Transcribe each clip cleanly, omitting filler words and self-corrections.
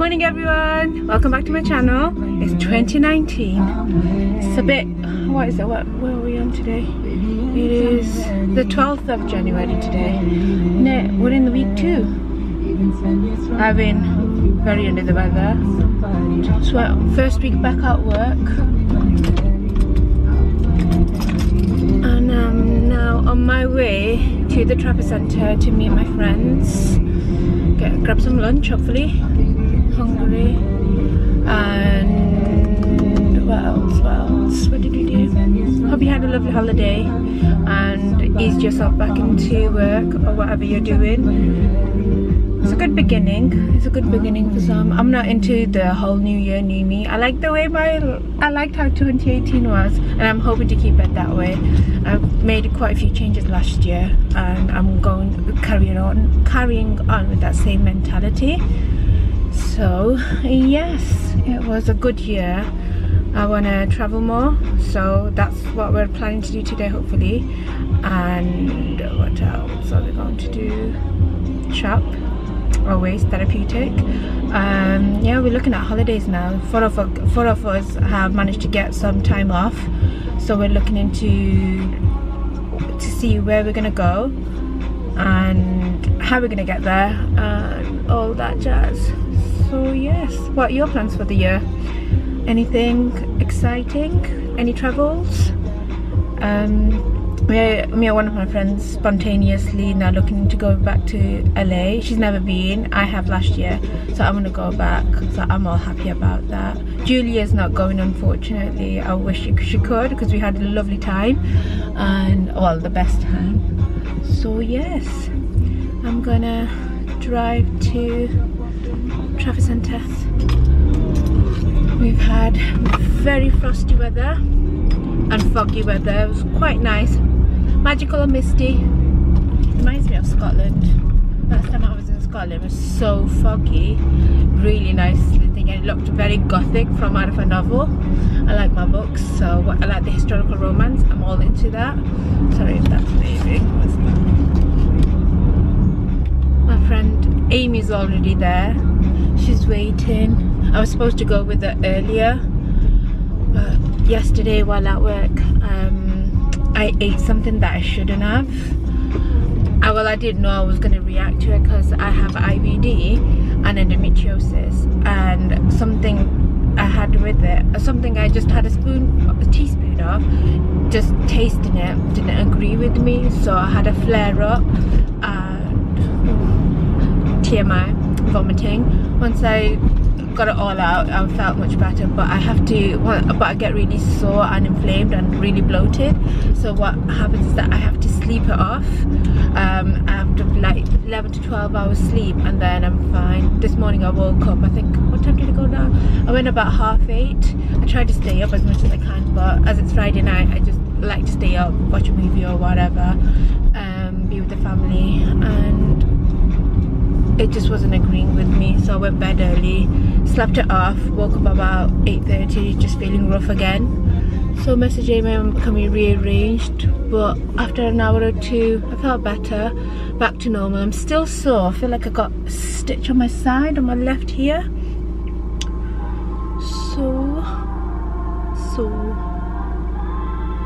morning everyone, welcome back to my channel. It's 2019. It's a bit, what is it, where are we on today? It is the 12th of January today. No, we're in the week 2. I've been very under the weather. So first week back at work. And I'm now on my way to the Trafford Centre to meet my friends. Grab some lunch, hopefully. Hungry. And what else? What did we do? Hope you had a lovely holiday and eased yourself back into work or whatever you're doing. It's a good beginning. It's a good beginning for some. I'm not into the whole new year, new me. I like the way I liked how 2018 was, and I'm hoping to keep it that way. I've made quite a few changes last year, and I'm carrying on with that same mentality. So yes, it was a good year. I want to travel more, so that's what we're planning to do today, hopefully. And what else are we going to do? Shop. Always therapeutic. Yeah, we're looking at holidays now. Four of us have managed to get some time off, so we're looking to see where we're gonna go and how we're gonna get there and all that jazz. So yes, what are your plans for the year? Anything exciting? Any travels? Me and one of my friends spontaneously now looking to go back to LA. She's never been. I have last year, so I'm gonna go back. So I'm all happy about that. Julia's not going, unfortunately. I wish she could, because we had a lovely time, and well, the best time. So yes, I'm gonna drive to Trafford Centre. We've had very frosty weather and foggy weather. It was quite nice. Magical and misty. Reminds me of Scotland. Last time I was in Scotland, it was so foggy. Really nice thing, and it looked very gothic from out of a novel. I like my books, so I like the historical romance. I'm all into that. Sorry if that's waving. My friend Amy's already there. She's waiting. I was supposed to go with her earlier, but yesterday while at work, I ate something that I shouldn't have. Well, I didn't know I was going to react to it because I have IBD and endometriosis, and something I had with it, something I just had a teaspoon of, just tasting it didn't agree with me, so I had a flare up and TMI, vomiting. Once I got it all out, I felt much better, but I get really sore and inflamed and really bloated. So what happens is that I have to sleep it off. After like 11 to 12 hours sleep, and then I'm fine. This morning I woke up, I think, what time did I go down? I went about 8:30. I tried to stay up as much as I can, but as it's Friday night, I just like to stay up, watch a movie or whatever, be with the family, and it just wasn't agreeing with me, so I went bed early, slept it off, woke up about 8:30, just feeling rough again. So messaged Amy, can we rearranged? But after an hour or two, I felt better, back to normal. I'm still sore. I feel like I got a stitch on my side, on my left here. So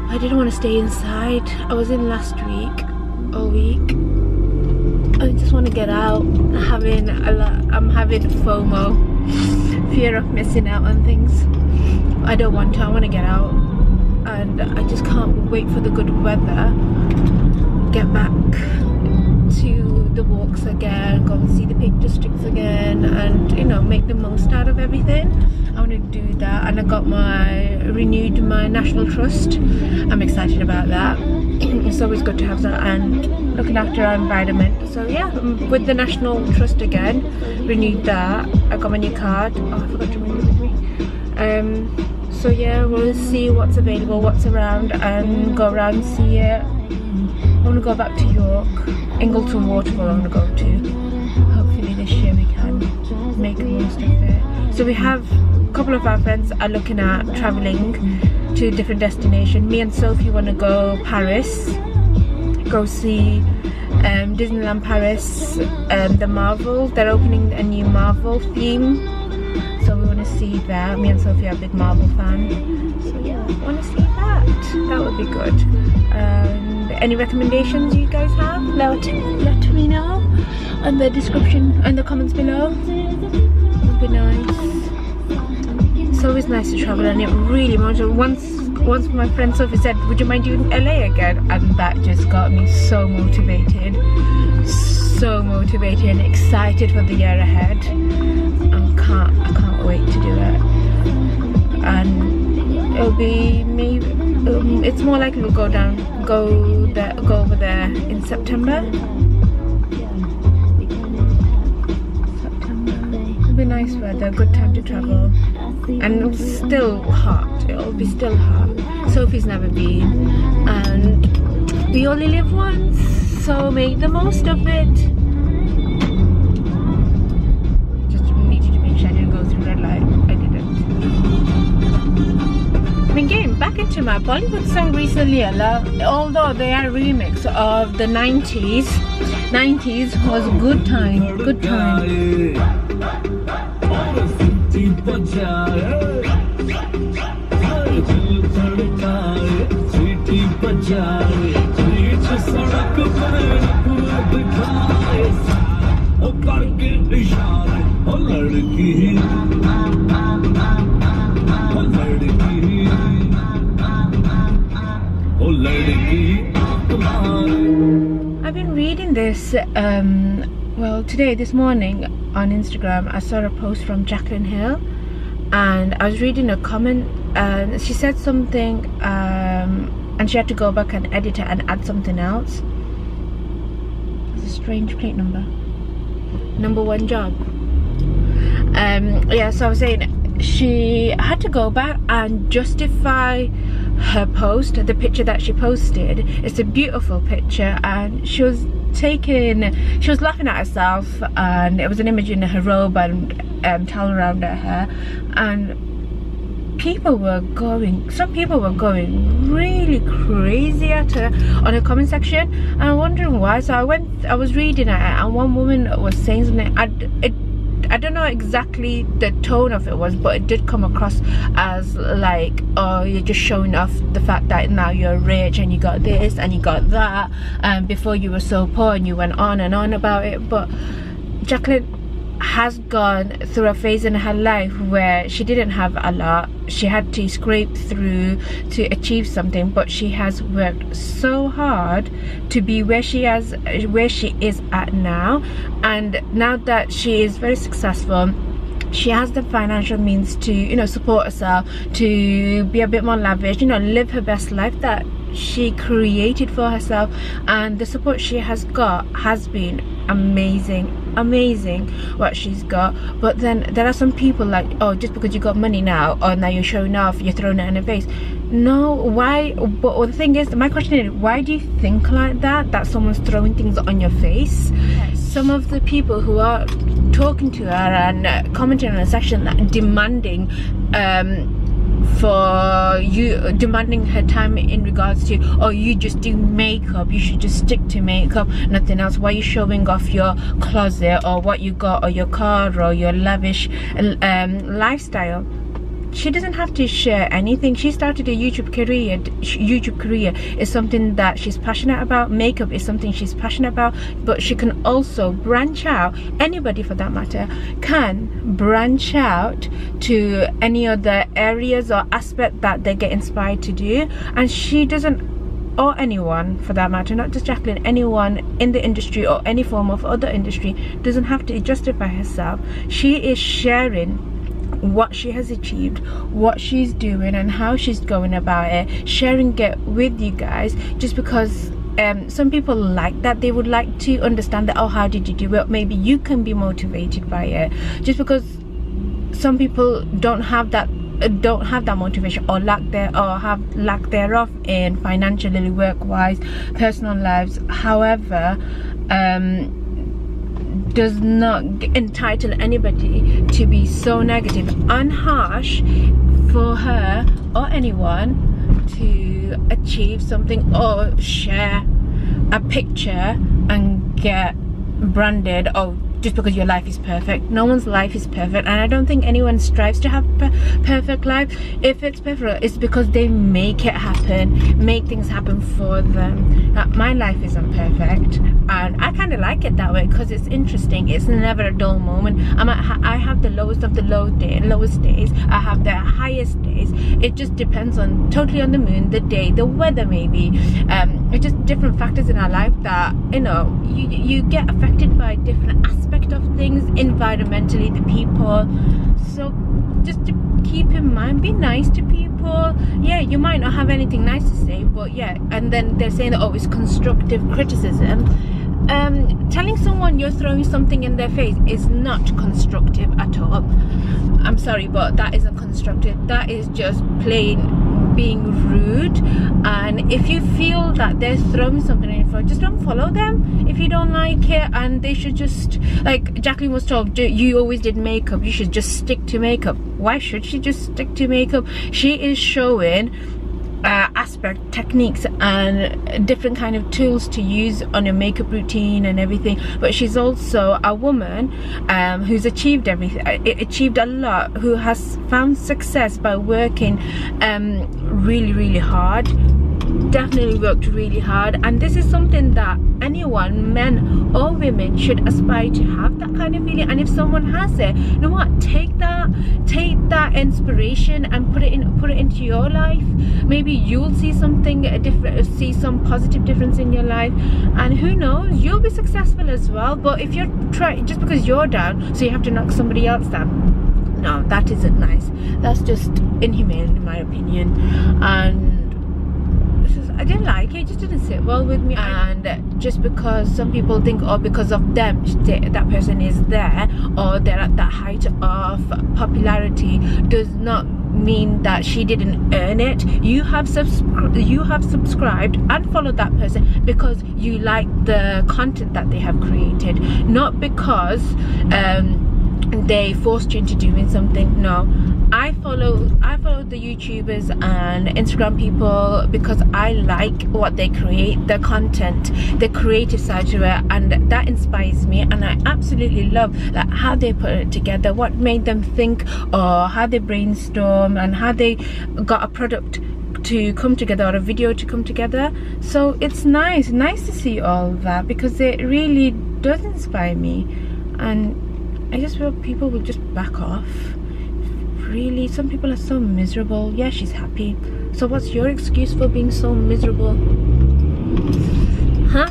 I didn't want to stay inside. I was in last week, all week. I just want to get out. I'm having FOMO, fear of missing out on things. I don't want to. I want to get out, and I just can't wait for the good weather. Get back to the walks again, go and see the Peak Districts again, and make the most out of everything. I want to do that, and I got renewed my National Trust. I'm excited about that. It's always good to have that, and looking after our environment. So yeah, with the National Trust again, renewed that. I got my new card. Oh, I forgot to bring it with me. So yeah, we'll see what's available, what's around, and go around and see it. I want to go back to York. Ingleton Waterfall I want to go to. Hopefully this year we can make the most of it. So we have a couple of our friends are looking at travelling to different destinations. Me and Sophie want to go Paris, go see Disneyland Paris, the Marvel. They're opening a new Marvel theme so we want to see that. Me and Sophie are a big Marvel fan, so yeah, I want to see that. That would be good. And any recommendations you guys have, let me know in the description and the comments below. It would be nice. It's always nice to travel, and it really once my friend Sophie said, would you mind doing LA again, and that just got me so motivated and excited for the year ahead. I can't wait to do it. And it'll be maybe it's more likely we'll go over there in September. It'll be nice weather, good time to travel, and still hot. It'll be still hot. Sophie's never been, and we only live once, so make the most of it. Just needed to make sure I didn't go through red light. I didn't. I've been getting back into my Bollywood song recently, although they are a remix of the 90s. 90s was good time. I've been reading this well, this morning on Instagram I saw a post from Jaclyn Hill, and I was reading a comment, and she said something, and she had to go back and edit it and add something else. It's a strange plate number. Number one job. Yeah, so I was saying she had to go back and justify her post, the picture that she posted. It's a beautiful picture, and she was laughing at herself, and it was an image in her robe and towel around her hair, and some people were going really crazy at her on the comment section, and I'm wondering why. So I was reading it, and one woman was saying something. I don't know exactly the tone of it was, but it did come across as like, oh, you're just showing off the fact that now you're rich and you got this and you got that, and before you were so poor, and you went on and on about it. But Jaclyn has gone through a phase in her life where she didn't have a lot. She had to scrape through to achieve something, but she has worked so hard to be where she is at now. And now that she is very successful, she has the financial means to, you know, support herself, to be a bit more lavish, you know, live her best life that she created for herself. And the support she has got has been amazing what she's got. But then there are some people like, oh, just because you got money now, or now you're showing off, you're throwing it in her face. No, why? But the thing is, my question is, why do you think like that someone's throwing things on your face? Some of the people who are talking to her and commenting on a section that demanding her time in regards to, oh, you just do makeup, you should just stick to makeup, nothing else. Why are you showing off your closet or what you got or your car or your lavish lifestyle? She doesn't have to share anything. She started a YouTube career is something that she's passionate about. Makeup is something she's passionate about, but she can also branch out. Anybody for that matter can branch out to any other areas or aspect that they get inspired to do. And she doesn't, or anyone for that matter, not just Jaclyn, anyone in the industry or any form of other industry doesn't have to justify herself. She is sharing what she has achieved, what she's doing, and how she's going about it, sharing it with you guys, just because some people like that. They would like to understand that, oh, how did you do it? Maybe you can be motivated by it, just because some people don't have that motivation, or lack thereof in financially, work-wise, personal lives. However, does not entitle anybody to be so negative and harsh for her or anyone to achieve something or share a picture and get branded, oh, just because your life is perfect. No one's life is perfect, and I don't think anyone strives to have a perfect life. If it's perfect, it's because they make it happen, make things happen for them. My life isn't perfect, and I kind of like it that way because it's interesting. It's never a dull moment. I have the lowest of the lowest days. I have the highest days. It just depends on totally on the moon, the day, the weather, maybe. It's just different factors in our life that, you know, you get affected by different aspects of things, environmentally, the people. So just to keep in mind, be nice to people. Yeah, you might not have anything nice to say, but yeah. And then they're saying that, oh, it's constructive criticism. Telling someone you're throwing something in their face is not constructive at all. I'm sorry, but that isn't constructive. That is just plain being rude. And if you feel that they're throwing something in your face, just don't follow them if you don't like it. And they should just, like Jacqueline was told, you always did makeup, you should just stick to makeup. Why should she just stick to makeup? She is showing aspect, techniques, and different kind of tools to use on your makeup routine and everything. But she's also a woman who's achieved everything, achieved a lot, who has found success by working really hard. Definitely worked really hard, and this is something that anyone, men or women, should aspire to have, that kind of feeling. And if someone has it, you know what, take that inspiration and put it into your life. Maybe you'll see something different, see some positive difference in your life, and who knows, you'll be successful as well. But if you're trying just because you're down, so you have to knock somebody else down, no, that isn't nice. That's just inhumane in my opinion. And I didn't like it. It just didn't sit well with me. And just because some people think, oh, because of them that person is there, or they're at that height of popularity, does not mean that she didn't earn it. You have subscribed and followed that person because you like the content that they have created, not because they forced you into doing something. No, I follow the YouTubers and Instagram people because I like what they create, the content, the creative side to it, and that inspires me. And I absolutely love like how they put it together, what made them think, or how they brainstorm, and how they got a product to come together, or a video to come together. So it's nice to see all that, because it really does inspire me. And I just feel people will just back off. Really, some people are so miserable. Yeah, she's happy. So what's your excuse for being so miserable? Huh?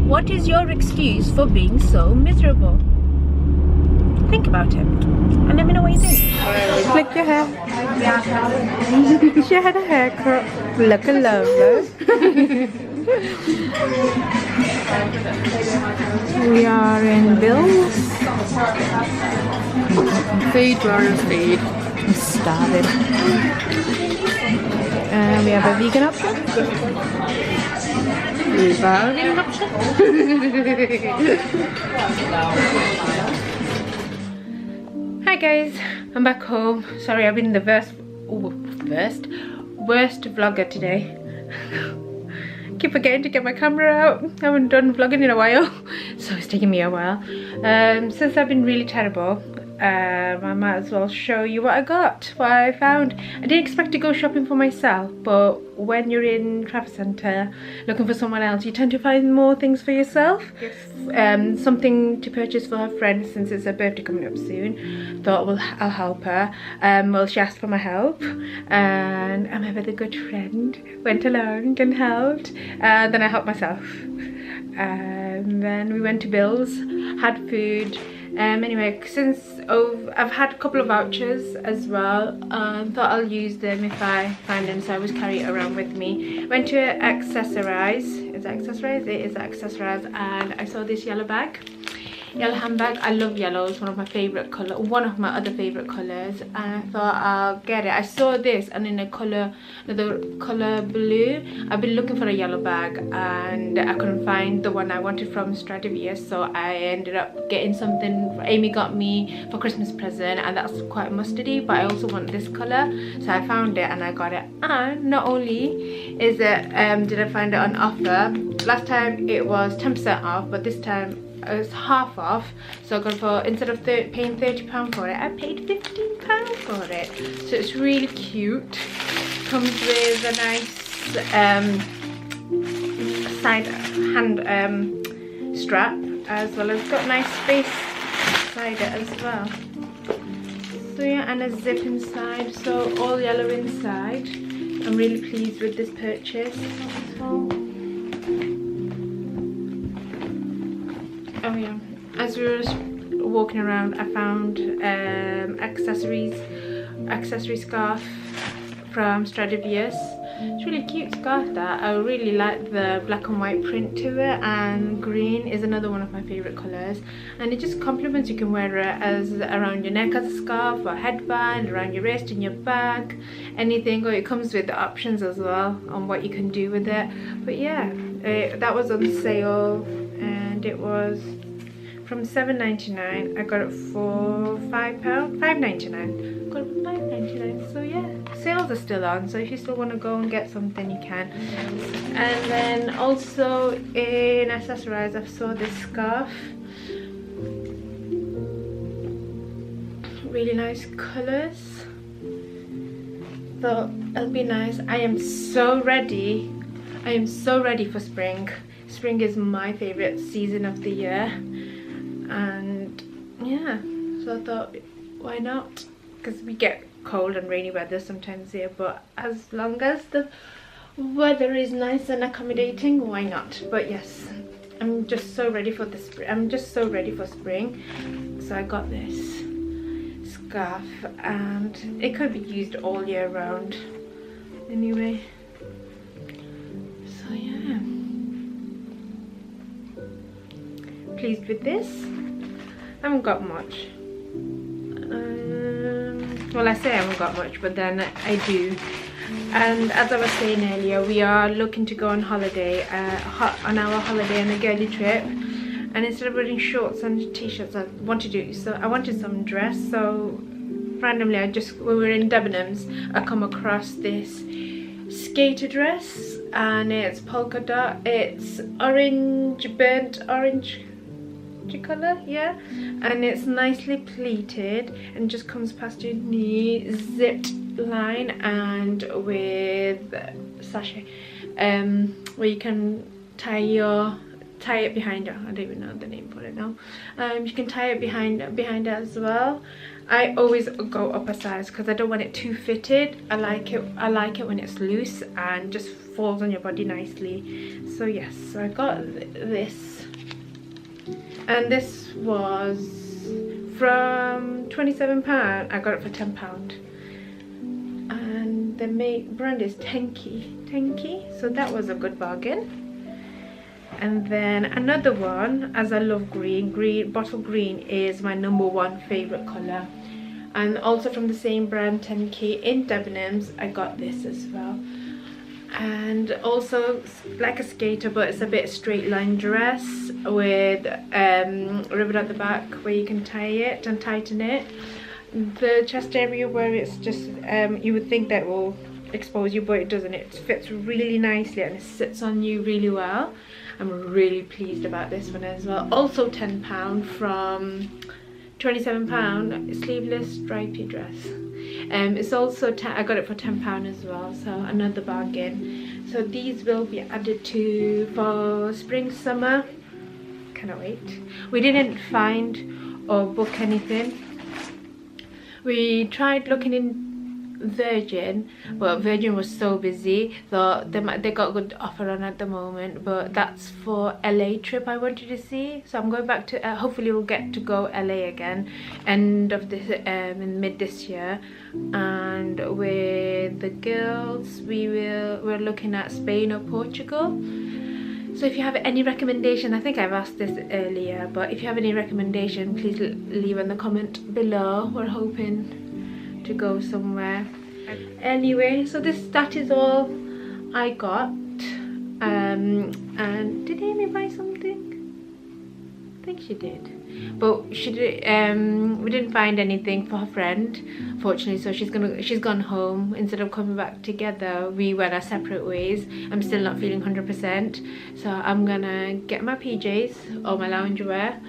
What is your excuse for being so miserable? Think about it and let me know what you think. Flick your hair. She had a haircut. Look at love. We are in Bill's. Feed, Warriors, feed. I'm starving. We have a vegan option. Vegan option. Hi guys, I'm back home. Sorry, I've been the worst vlogger today. Keep forgetting to get my camera out. I haven't done vlogging in a while, so it's taking me a while. Since I've been really terrible, I might as well show you what I got, what I found. I didn't expect to go shopping for myself, but when you're in Trafford Centre looking for someone else, you tend to find more things for yourself. Yes. Something to purchase for her friend, since it's her birthday coming up soon. Thought, well, I'll help her. Well, she asked for my help, and I'm a very good friend. Went along and helped. Then I helped myself. And then we went to Bill's, had food. Anyway, since I've had a couple of vouchers as well, thought I'll use them if I find them, so I always carry it around with me. Went to Accessorize. Is it Accessorize? It is Accessorize, and I saw this yellow handbag. I love yellow. It's one of my favorite color, one of my other favorite colors, and I thought I'll get it. I saw this and in another color blue. I've been looking for a yellow bag and I couldn't find the one I wanted from Stradivarius, so I ended up getting something Amy got me for Christmas present, and that's quite mustardy, but I also want this color, so I found it and I got it. And not only is it did I find it on offer, last time it was 10% off, but this time it's half off, so I got for, instead of paying £30 for it, I paid £15 for it. So it's really cute. Comes with a nice side hand strap, as well as got nice space inside it as well. So yeah, and a zip inside, so all yellow inside. I'm really pleased with this purchase. Oh yeah, as we were walking around, I found accessory scarf from Stradivarius. It's really cute scarf that. I really like the black and white print to it, and green is another one of my favorite colors, and it just complements. You can wear it as around your neck as a scarf, or headband, around your wrist, in your bag, anything. Or it comes with the options as well on what you can do with it. But yeah, that was on sale, and it was from £7.99. I got it for £5.99. Got it for £5.99. So yeah, sales are still on, so if you still want to go and get something, you can. And then also in accessories, I saw this scarf. Really nice colors. So it'll be nice. I am so ready for spring. Spring is my favorite season of the year, and yeah, so I thought, why not? Because we get cold and rainy weather sometimes here, but as long as the weather is nice and accommodating, why not? But yes, I'm just so ready for the spring. I'm just so ready for spring. So I got this scarf, and it could be used all year round anyway. So yeah, pleased with this. I haven't got much. Well, I say I haven't got much, but then I do. And as I was saying earlier, we are looking to go on holiday, on our holiday on a girly trip. And instead of wearing shorts and t-shirts, I wanted some dress. So randomly, when we were in Debenhams, I come across this skater dress, and it's polka dot. It's orange, burnt orange color, yeah, and it's nicely pleated and just comes past your knee, zipped line, and with sachet where you can tie it behind it. I don't even know the name for it now. You can tie it behind it as well. I always go up a size because I don't want it too fitted. I like it when it's loose and just falls on your body nicely. So yes, so I got this. And this was from £27. I got it for £10. And the brand is Tenki. So that was a good bargain. And then another one, as I love green, bottle green is my #1 favorite color. And also from the same brand, Tenki, in Debenhams, I got this as well. And also like a skater, but it's a bit straight line dress with ribbon at the back where you can tie it and tighten it. The chest area where it's just you would think that will expose you, but it doesn't. It fits really nicely and it sits on you really well. I'm really pleased about this one as well. Also £10 from £27, sleeveless stripy dress. It's also I got it for £10 as well, so another bargain. So these will be added to for spring, summer. Cannot wait. We didn't find or book anything. We tried looking in Virgin, but Virgin was so busy, so they got a good offer on at the moment. But that's for LA trip I wanted to see, so I'm going back to hopefully we'll get to go LA again end of this in mid this year. And with the girls we're looking at Spain or Portugal. So if you have any recommendation, I think I've asked this earlier, but if you have any recommendation, please leave in the comment below. We're hoping to go somewhere. Anyway, so that is all I got. And did Amy buy something? I think she did. but she we didn't find anything for her friend, fortunately. So she's gone home. Instead of coming back together, we went our separate ways. I'm still not feeling 100%, so I'm gonna get my PJs or my loungewear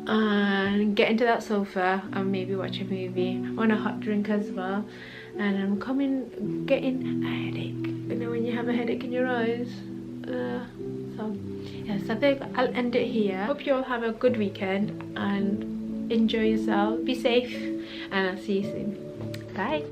and get into that sofa and maybe watch a movie. I want a hot drink as well, and I'm getting a headache. You know when you have a headache in your eyes. So yes, I think I'll end it here. Hope you all have a good weekend and enjoy yourself. Be safe, and I'll see you soon. Bye.